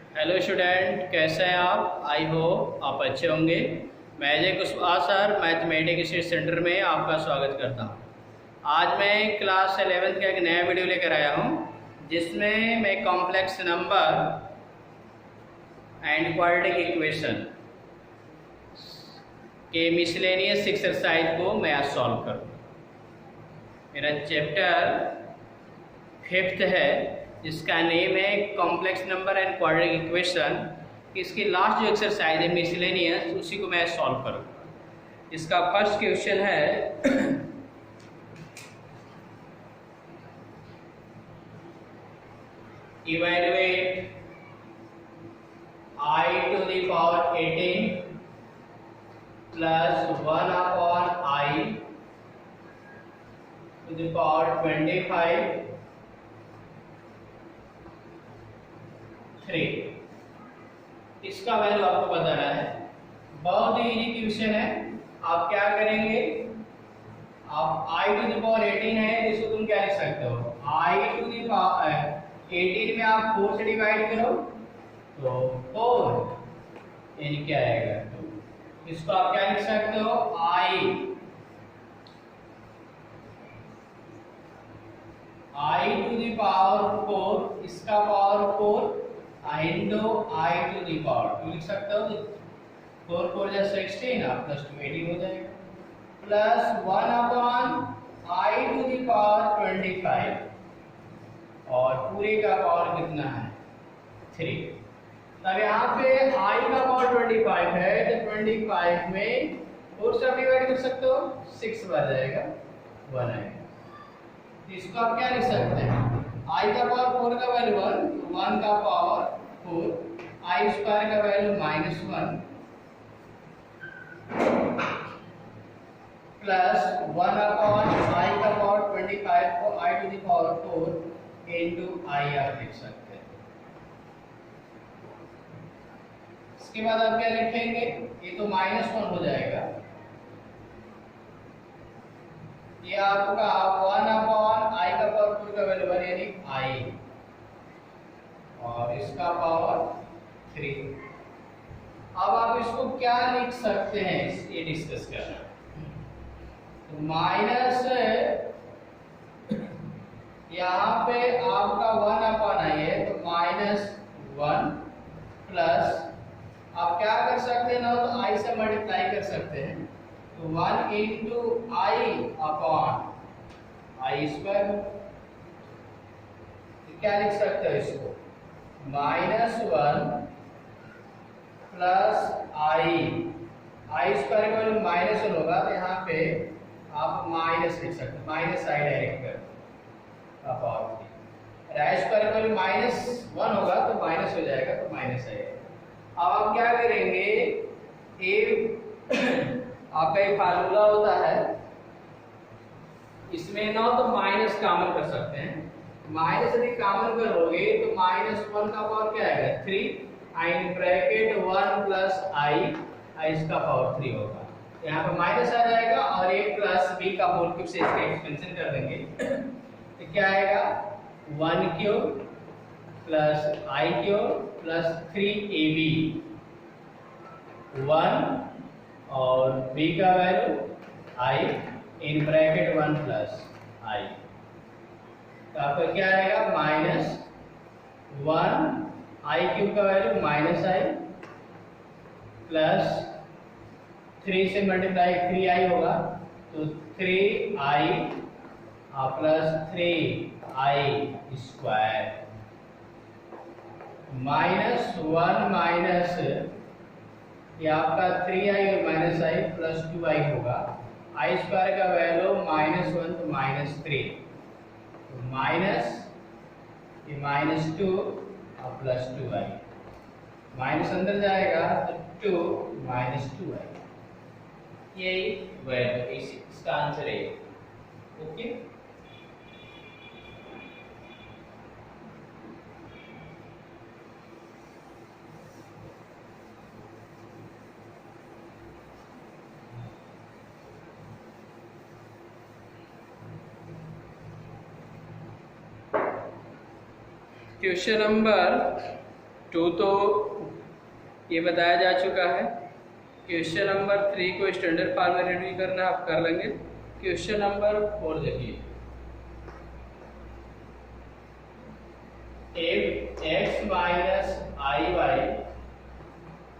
Hello student, कैसे हैं आप? आई होप आप अच्छे होंगे। मैं Ajay Kushwaha sir mathematics centre में आपका स्वागत करता हूं। आज मैं क्लास 11th का एक नया वीडियो लेकर आया हूं, जिसमें मैं complex number and quadratic equation के मिसलेनियस एक्सरसाइज को मैं आज सॉल्व करूँगा। मेरा चैप्टर 5th है, जिसका नेम है complex number and quadratic equation. इसकी लास्ट जो एक्सरसाइज है मिसलेनियस, उसी को मैं सॉल्व करूँगा। इसका फर्स्ट क्वेश्चन है evaluate I to the power 18 plus 1 upon I to the power 25 3। इसका वैल्यू आपको बताना है। बहुत ही इजी क्वेश्चन है। आप क्या करेंगे, आप I to the power 18 है, इसको तुम क्या लिख सकते हो, I to the power 18 में आप 4 से डिवाइड करो तो 4 यानी क्या आएगा 2। इसको आप क्या लिख सकते हो, I to the power 4, इसका power 4 into I to the power 2 लिख सकते हो। 4 4 जा 16, आप प्लस 2 18 हो जाएगा, plus 1 upon I to the power 25 और पूरे का पावर कितना है 3। तब यहाँ पे I का पावर 25 है, तो 25 में 4 से डिवाइड कर सकते हो, 6 बार जाएगा 1 आएगा। इसको आप क्या लिख सकते हैं, I का पावर 4 का वैल्यू 1 का पावर 4, I स्क्वायर का वैल्यू -1 प्लस 1 अपॉन I का पावर 25 को I to the power 4 into I आप लिख सकते हैं। इसके बाद आप क्या लिखेंगे, ये तो -1 हो जाएगा, ये आपका 1 अपॉन I का पावर 4 का वैल्यू 1 यानी I और इसका पावर 3। अब आप इसको क्या लिख सकते हैं, ये डिस्कस करना। तो माइनस यहाँ पे आपका 1 अपॉन I है, तो -1 प्लस आप क्या कर सकते हैं ना, तो I से मल्टीप्लाई कर सकते हैं, तो 1 into I upon I square. क्या लिख सकते हो इसको, -1 प्लस I स्क्वायर का वैल्यू -1 होगा, तो यहाँ पे आप माइनस लिख सकते हैं, माइनस I डायरेक्ट कर अपॉन 3। I स्क्वायर का वैल्यू -1 होगा तो माइनस हो जाएगा, तो -I। अब आप क्या करेंगे, आपका एक फार्मूला होता है, इसमें ना तो माइनस कॉमन कर सकते हैं, माइनस यदि कॉमन करोगे तो -1 का पावर क्या आएगा 3, इन ब्रैकेट 1 प्लस I इसका पावर 3 होगा। यहाँ पे माइनस आ जाएगा और एक प्लस b का होल क्यूब से इसका एक्सपेंशन कर देंगे, तो क्या आएगा 1 cube plus I cube plus 3ab 1 और b का value I in bracket 1 plus I। तो आपका क्या आएगा -1 I क्यूब का वैल्यू -I प्लस 3 से मल्टीप्लाई 3I होगा, तो 3I plus 3I square -1 minus ये आपका 3I और -I प्लस 2I होगा। I स्क्वायर का वैल्यू -1 तो -3, तो माइनस ये -2 और प्लस 2I, माइनस अंदर जाएगा तो 2 -2I, यही वैल्यू, इसका आंसर है। ओके, क्वेश्चन नंबर 2 तो ये बताया जा चुका है। क्वेश्चन नंबर 3 को स्टैंडर्ड फॉर्म में रेडी करना आप कर लेंगे। क्वेश्चन नंबर 4 देखिए, if x minus iy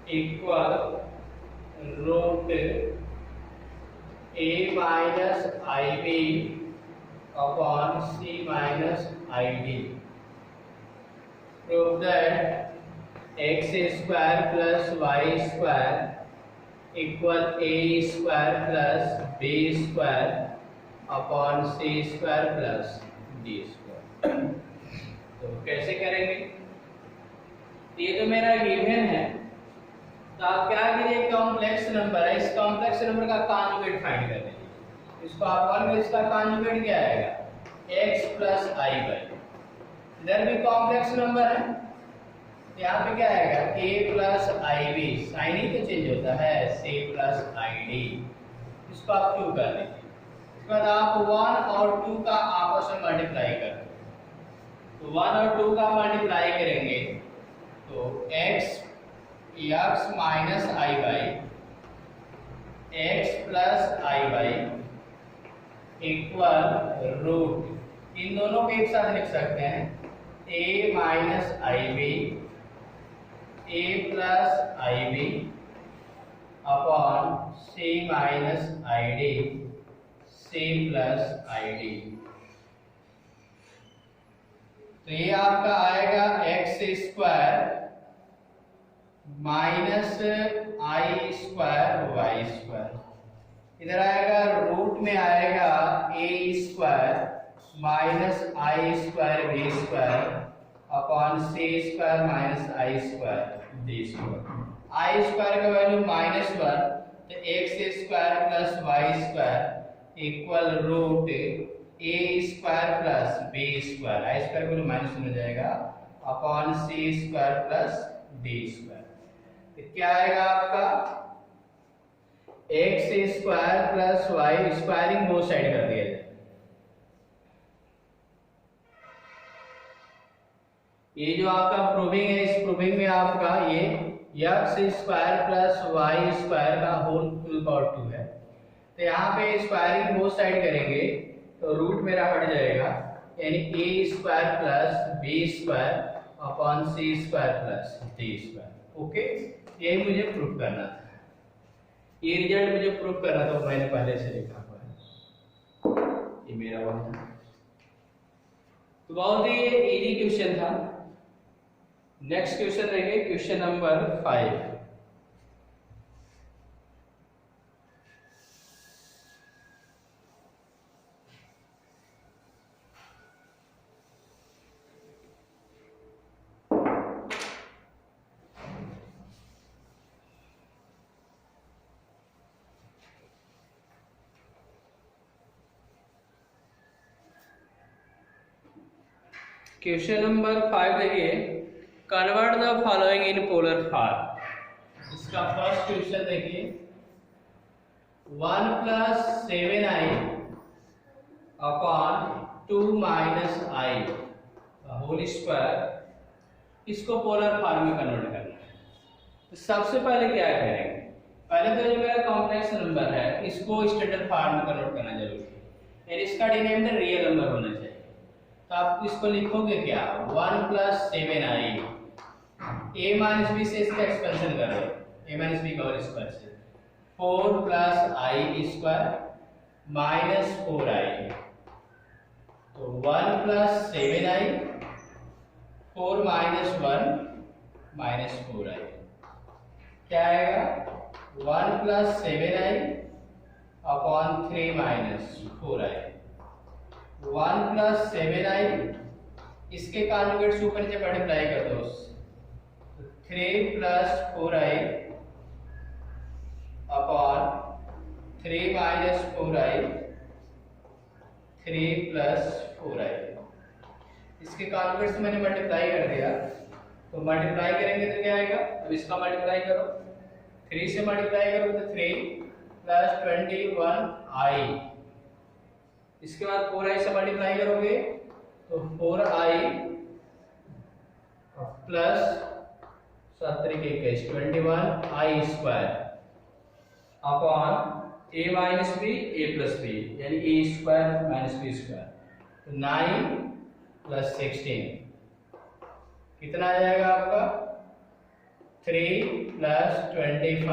equal root a minus ib upon c minus id, prove that x square plus y square equal a square plus b square upon c square plus d square। तो कैसे करेंगे? ये तो मेरा given है, तो आप क्या करिए, कॉम्प्लेक्स नंबर है, इस कॉम्प्लेक्स नंबर का कॉन्जुगेट फाइंड कर लीजिए। इसको आप 1 में इसका कॉन्जुगेट क्या आएगा, x प्लस i बाई, इधर भी कॉम्प्लेक्स नंबर है, यहाँ पे क्या आएगा a प्लस ib, साइन ही तो चेंज होता है, c प्लस id, इसको आप 2 कर लीजिए। इसके बाद आप 1 और 2 का आपस में मल्टीप्लाई कर, तो 1 और 2 का मल्टीप्लाई करेंगे तो x minus i by x plus i by equal root, इन दोनों को एक साथ लिख सकते हैं, a minus i b a plus i b upon c minus i d c plus i d. तो ये आपका आएगा x square minus i square y square, इधर आएगा रूट में आएगा a square minus i square b square upon c square minus i square d square. I square का value -1, तो x square plus y square equal root a square plus b square, i square को minus हो जाएगा upon c square plus d square. तो क्या आएगा आपका x square plus y, squaring both side कर दिया जाए, ये जो आपका प्रूविंग है, इस प्रूविंग में आपका ये x square plus y square का होल पावर 2 है, तो यहाँ पे स्क्वायरिंग बोथ साइड करेंगे तो रूट मेरा हट जाएगा, यानी a square plus b square upon c square plus d square. Okay, ये मुझे प्रूफ करना था, ये रिजल्ट मुझे प्रूफ करना था, मैंने पहले से लिखा हुआ है, ये मेरा वन था। तो बहुत ही इजी क्वेश्चन था। नेक्स्ट क्वेश्चन रहेंगे क्वेश्चन नंबर 5। क्वेश्चन नंबर 5 देखिए, convert the following in polar form. इसका फर्स्ट क्वेश्चन देखिए, 1 प्लस 7i अपॉन 2 माइनस आई होल स्क्वायर, इसको पोलर फॉर्म में कन्वर्ट करना है। तो सबसे पहले क्या करेंगे, पहले तो जो मेरा कॉम्प्लेक्स नंबर है इसको स्टैंडर्ड फॉर्म में कन्वर्ट करना जरूरी है, यानी इसका डिनोमिनेटर रियल नंबर होना चाहिए। तो आप इसको लिखोगे क्या, 1 plus 7i, a minus B से इसका एक्सपेंशन करो, a माइनस बी का होल स्क्वायर से, 4 प्लस आई स्क्वायर माइनस 4i, तो 1 plus 7i, 4 minus 1 minus 4i, क्या आएगा 1 plus 7i upon 3 minus 4i, 1 plus 7i, इसके कॉन्जुगेट ऊपर नीचे मल्टीप्लाई कर दो, 3 plus 4i upon 3 minus 4i, 3 plus 4i, इसके कॉन्जुगेट से मैंने मल्टीप्लाई कर दिया, तो मल्टीप्लाई करेंगे तो क्या आएगा, अब इसका मल्टीप्लाई करो, 3 से मल्टीप्लाई करो तो 3 प्लस 21i, इसके बाद 4i से मल्टीप्लाई करोगे तो 4i प्लस 7 के 21 i square upon a minus b a plus b यानी a square minus b square. तो 9 प्लस 16 कितना आ जाएगा आपका 3 plus 25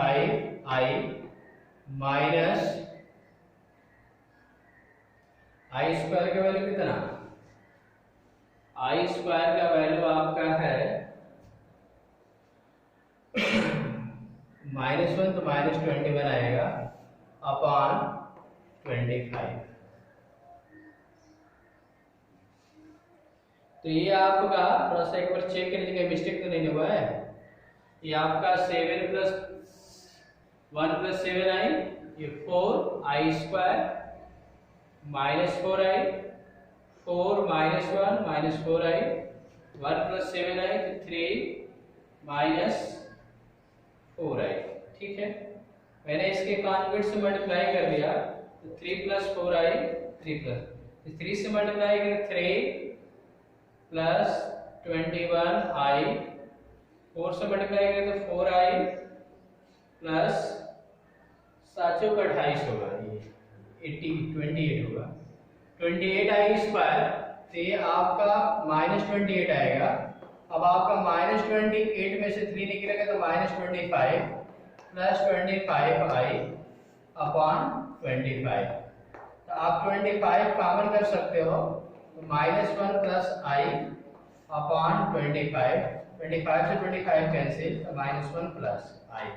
i minus i square का वैल्यू कितना, आई स्क्वायर का वैल्यू आपका है -1 तो -21 आएगा अपॉन 25। तो ये आपका थोड़ा सा एक बार चेक कर लीजिएगा मिस्टेक तो नहीं हुआ है। ये आपका 7 प्लस 1 प्लस 7 आई, ये 4 आई स्क्वायर माइनस 4 आई, 4 माइनस 1 माइनस 4 आई, 1 प्लस 7 आई तो 3 माइनस 4 आई। ठीक है, मैंने इसके कॉन्जुगेट से मल्टीप्लाई कर दिया तो 3 प्लस 4 आई 3 प्लस 3 से मल्टीप्लाई करें 3 प्लस 21 आई, 4 से मल्टीप्लाई करें तो 4 आई प्लस 7 का 28 होगा, ये 28 होगा 28 आई स्क्वायर। तो ये आपका -28 आएगा। अब आपका -28 में से 3 निकलेगा तो -25 प्लस 25 आई अपॉन 25। तो आप 25 कॉमन कर सकते हो तो -1 प्लस आई अपॉन 25 से 25 कैंसिल तो -1 प्लस आई।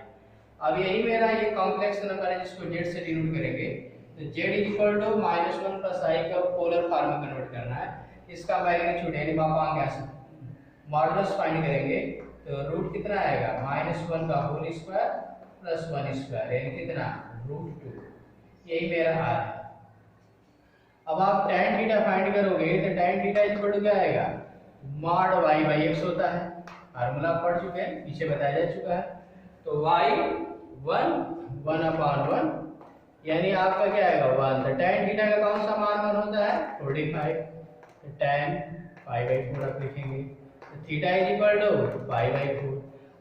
अब यही मेरा ये कॉम्प्लेक्स नंबर है जिसको z से डिनोट करेंगे। तो z इक्वल टू -1 प्लस आई का पोलर फॉर्म में कन्वर्ट करना है। इसका मैग्नीट्यूड यानी मापांक कैसे मॉडुलस फाइंड करेंगे तो रूट कितना आएगा -1 का होल स्क्वायर प्लस 1 स्क्वायर यानी कितना √2। यही मेरा r है। अब आप tan थीटा फाइंड करोगे तो tan थीटा इक्वल टू क्या आएगा मॉड y बाई x होता है। फार्मूला पढ़ चुके हैं, पीछे बताया जा चुका है। तो y 1 अपॉन 1 यानी आपका क्या आएगा 1। तो tan थीटा का कौन सा मान 1 होता है 45। तो tan π/4 आप लिखेंगे तो थीटा इज इक्वल टू π/4।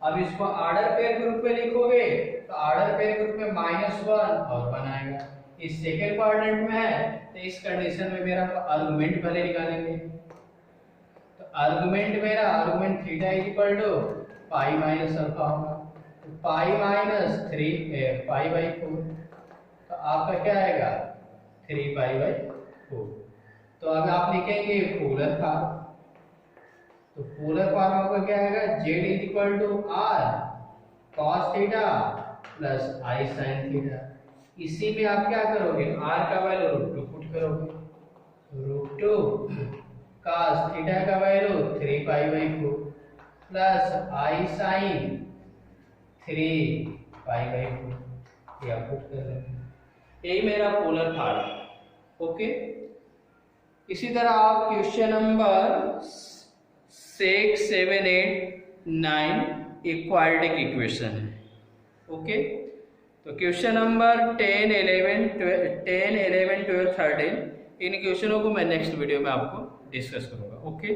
अब इसको ऑर्डर पेयर के रूप में लिखोगे तो ऑर्डर पेयर के रूप में -1 और 1 आएगा। इस सेकंड क्वाड्रेंट में है तो इस कंडीशन में मेरा आर्गुमेंट पहले निकालेंगे। तो आर्गुमेंट मेरा argument theta is equal to pi minus alpha होगा। तो पाई माइनस 3 π/4 तो आपका क्या आएगा 3 π/4। तो अब आप लिखेंगे पोलर फॉर्म। तो पोलर फॉर्म आपका क्या आएगा z is equal to r cos theta plus i sin theta. इसी में आप क्या करोगे r का वैल्यू √2 पुट करोगे, √2 cos थीटा का वैल्यू 3 π/4 प्लस i sin 3 π/4 ये आप पुट कर लेंगे। यही मेरा पोलर फॉर्म। ओके, इसी तरह आप क्वेश्चन नंबर 6, 7, 8, 9 इक्वालिटी की इक्वेशन है। ओके, तो क्वेश्चन नंबर 10, 11, 12, 13 इन क्वेश्चनों को मैं नेक्स्ट वीडियो में आपको डिस्कस करूंगा। ओके।